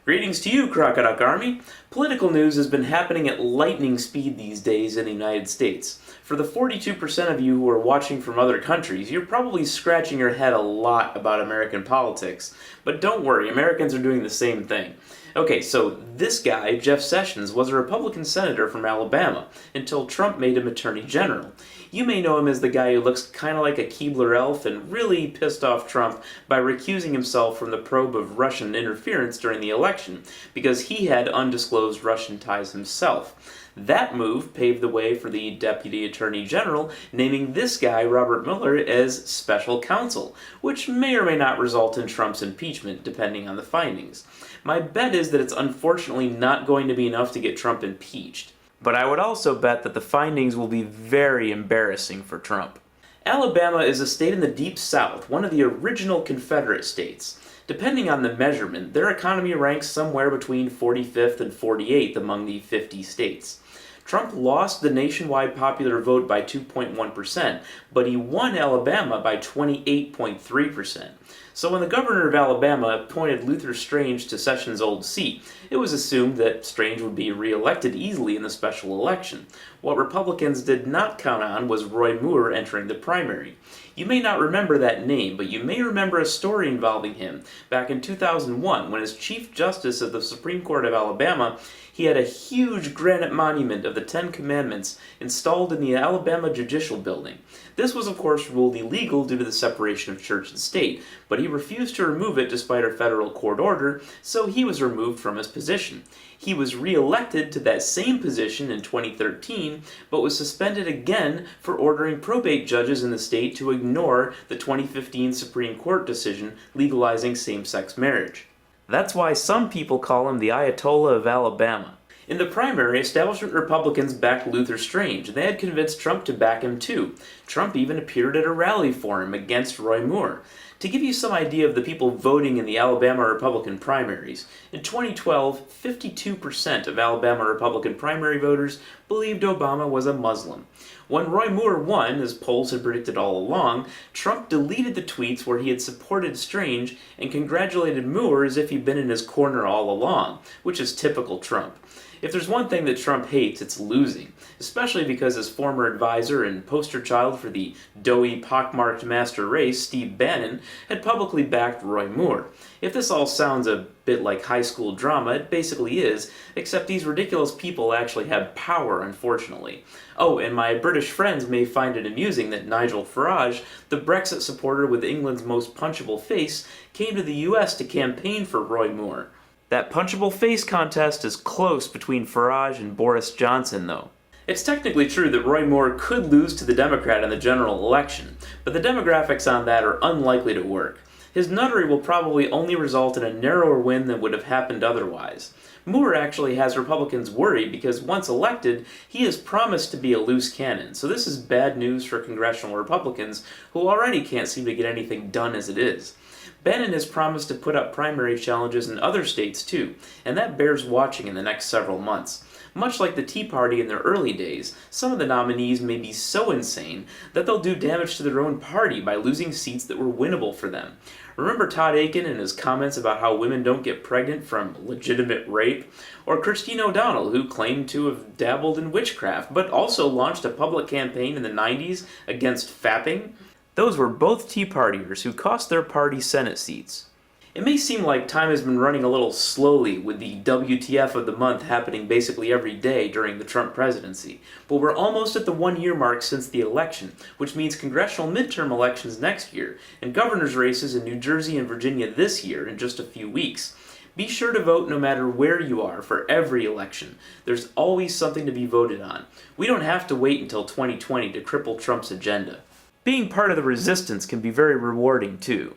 Greetings to you, Crocoduck Army! Political news has been happening at lightning speed these days in the United States. For the 42% of you who are watching from other countries, you're probably scratching your head a lot about American politics. But don't worry, Americans are doing the same thing. Okay, so this guy, Jeff Sessions, was a Republican senator from Alabama until Trump made him Attorney General. You may know him as the guy who looks kind of like a Keebler elf and really pissed off Trump by recusing himself from the probe of Russian interference during the election, because he had undisclosed Russian ties himself. That move paved the way for the Deputy Attorney General naming this guy, Robert Mueller, as special counsel, which may or may not result in Trump's impeachment, depending on the findings. My bet is that it's unfortunately not going to be enough to get Trump impeached. But I would also bet that the findings will be very embarrassing for Trump. Alabama is a state in the Deep South, one of the original Confederate states. Depending on the measurement, their economy ranks somewhere between 45th and 48th among the 50 states. Trump lost the nationwide popular vote by 2.1%, but he won Alabama by 28.3%. So when the governor of Alabama appointed Luther Strange to Sessions' old seat, it was assumed that Strange would be re-elected easily in the special election. What Republicans did not count on was Roy Moore entering the primary. You may not remember that name, but you may remember a story involving him back in 2001 when as Chief Justice of the Supreme Court of Alabama, he had a huge granite monument of the Ten Commandments installed in the Alabama Judicial Building. This was of course ruled illegal due to the separation of church and state, but he refused to remove it despite a federal court order, so he was removed from his position. He was re-elected to that same position in 2013, but was suspended again for ordering probate judges in the state to ignore the 2015 Supreme Court decision legalizing same-sex marriage. That's why some people call him the Ayatollah of Alabama. In the primary, establishment Republicans backed Luther Strange, and they had convinced Trump to back him too. Trump even appeared at a rally for him against Roy Moore. To give you some idea of the people voting in the Alabama Republican primaries, in 2012, 52% of Alabama Republican primary voters believed Obama was a Muslim. When Roy Moore won, as polls had predicted all along, Trump deleted the tweets where he had supported Strange and congratulated Moore as if he'd been in his corner all along, which is typical Trump. If there's one thing that Trump hates, it's losing, especially because his former advisor and poster child for the doughy, pockmarked master race, Steve Bannon, had publicly backed Roy Moore. If this all sounds a bit like high school drama, it basically is, except these ridiculous people actually have power, unfortunately. Oh, and my British friends may find it amusing that Nigel Farage, the Brexit supporter with England's most punchable face, came to the US to campaign for Roy Moore. That punchable face contest is close between Farage and Boris Johnson, though. It's technically true that Roy Moore could lose to the Democrat in the general election, but the demographics on that are unlikely to work. His nuttery will probably only result in a narrower win than would have happened otherwise. Moore actually has Republicans worried because once elected, he has promised to be a loose cannon, so this is bad news for congressional Republicans who already can't seem to get anything done as it is. Bannon has promised to put up primary challenges in other states too, and that bears watching in the next several months. Much like the Tea Party in their early days, some of the nominees may be so insane that they'll do damage to their own party by losing seats that were winnable for them. Remember Todd Akin and his comments about how women don't get pregnant from legitimate rape? Or Christine O'Donnell, who claimed to have dabbled in witchcraft, but also launched a public campaign in the 90s against fapping? Those were both Tea Partiers who cost their party Senate seats. It may seem like time has been running a little slowly with the WTF of the month happening basically every day during the Trump presidency, but we're almost at the 1-year mark since the election, which means congressional midterm elections next year, and governor's races in New Jersey and Virginia this year in just a few weeks. Be sure to vote no matter where you are for every election. There's always something to be voted on. We don't have to wait until 2020 to cripple Trump's agenda. Being part of the resistance can be very rewarding too.